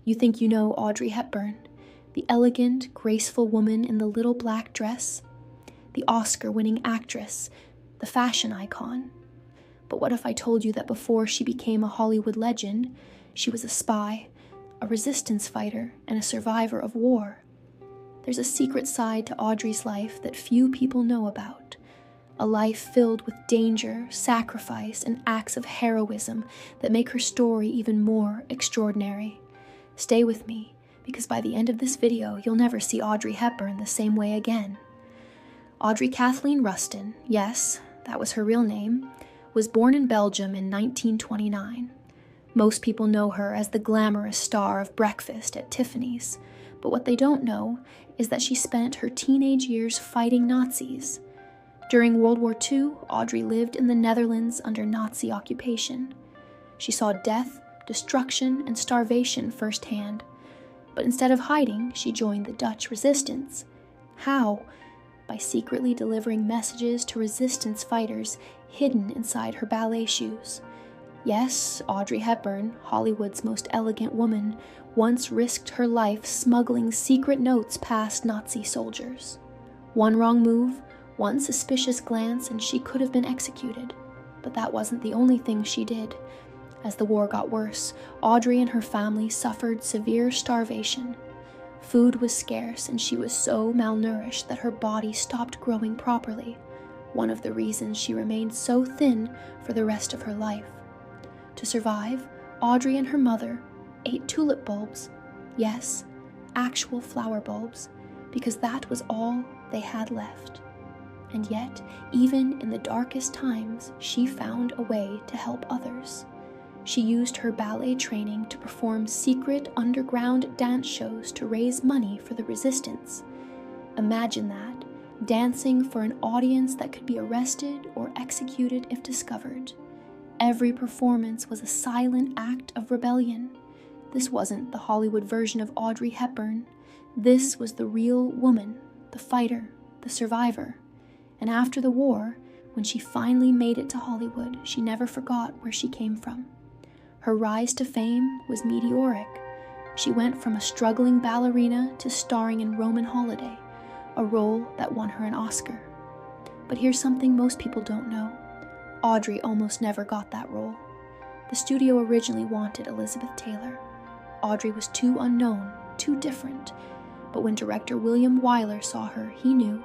You think you know Audrey Hepburn, the elegant, graceful woman in the little black dress, the Oscar-winning actress, the fashion icon. But what if I told you that before she became a Hollywood legend, she was a spy, a resistance fighter, and a survivor of war? There's a secret side to Audrey's life that few people know about. A life filled with danger, sacrifice, and acts of heroism that make her story even more extraordinary. Stay with me, because by the end of this video, you'll never see Audrey Hepburn the same way again. Audrey Kathleen Rustin, yes, that was her real name, was born in Belgium in 1929. Most people know her as the glamorous star of Breakfast at Tiffany's, but what they don't know is that she spent her teenage years fighting Nazis. During World War II, Audrey lived in the Netherlands under Nazi occupation. She saw death, destruction, and starvation firsthand. But instead of hiding, she joined the Dutch resistance. How? By secretly delivering messages to resistance fighters hidden inside her ballet shoes. Yes, Audrey Hepburn, Hollywood's most elegant woman, once risked her life smuggling secret notes past Nazi soldiers. One wrong move, one suspicious glance, and she could have been executed. But that wasn't the only thing she did. As the war got worse, Audrey and her family suffered severe starvation. Food was scarce, and she was so malnourished that her body stopped growing properly, one of the reasons she remained so thin for the rest of her life. To survive, Audrey and her mother ate tulip bulbs. Yes, actual flower bulbs, because that was all they had left. And yet, even in the darkest times, she found a way to help others. She used her ballet training to perform secret underground dance shows to raise money for the resistance. Imagine that, dancing for an audience that could be arrested or executed if discovered. Every performance was a silent act of rebellion. This wasn't the Hollywood version of Audrey Hepburn. This was the real woman, the fighter, the survivor. And after the war, when she finally made it to Hollywood, she never forgot where she came from. Her rise to fame was meteoric. She went from a struggling ballerina to starring in Roman Holiday, a role that won her an Oscar. But here's something most people don't know. Audrey almost never got that role. The studio originally wanted Elizabeth Taylor. Audrey was too unknown, too different. But when director William Wyler saw her, he knew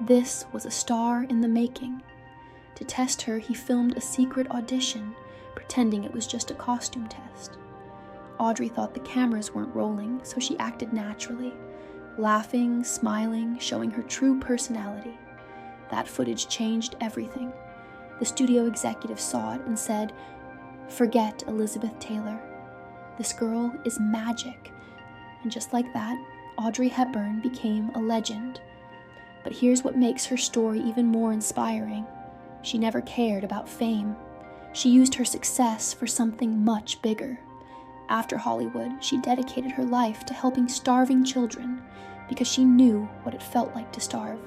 this was a star in the making. To test her, he filmed a secret audition, pretending it was just a costume test. Audrey thought the cameras weren't rolling, so she acted naturally, laughing, smiling, showing her true personality. That footage changed everything. The studio executive saw it and said, "Forget Elizabeth Taylor. This girl is magic." And just like that, Audrey Hepburn became a legend. But here's what makes her story even more inspiring. She never cared about fame. She used her success for something much bigger. After Hollywood, she dedicated her life to helping starving children because she knew what it felt like to starve.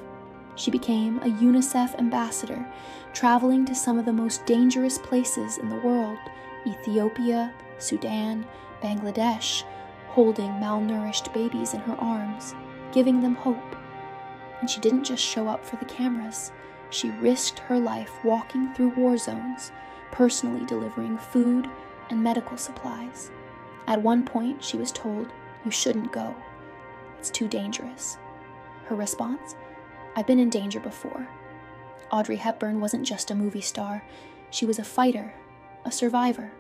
She became a UNICEF ambassador, traveling to some of the most dangerous places in the world, Ethiopia, Sudan, Bangladesh, holding malnourished babies in her arms, giving them hope. And she didn't just show up for the cameras. She risked her life walking through war zones, personally delivering food and medical supplies. At one point, she was told, "You shouldn't go. It's too dangerous." Her response? "I've been in danger before." Audrey Hepburn wasn't just a movie star. She was a fighter, a survivor,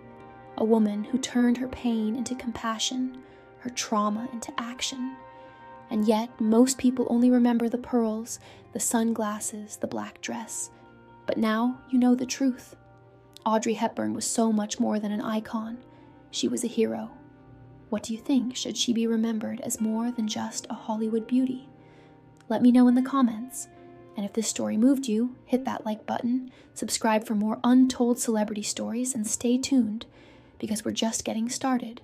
a woman who turned her pain into compassion, her trauma into action. And yet, most people only remember the pearls, the sunglasses, the black dress. But now you know the truth. Audrey Hepburn was so much more than an icon. She was a hero. What do you think? Should she be remembered as more than just a Hollywood beauty? Let me know in the comments. And if this story moved you, hit that like button, subscribe for more untold celebrity stories, and stay tuned, because we're just getting started.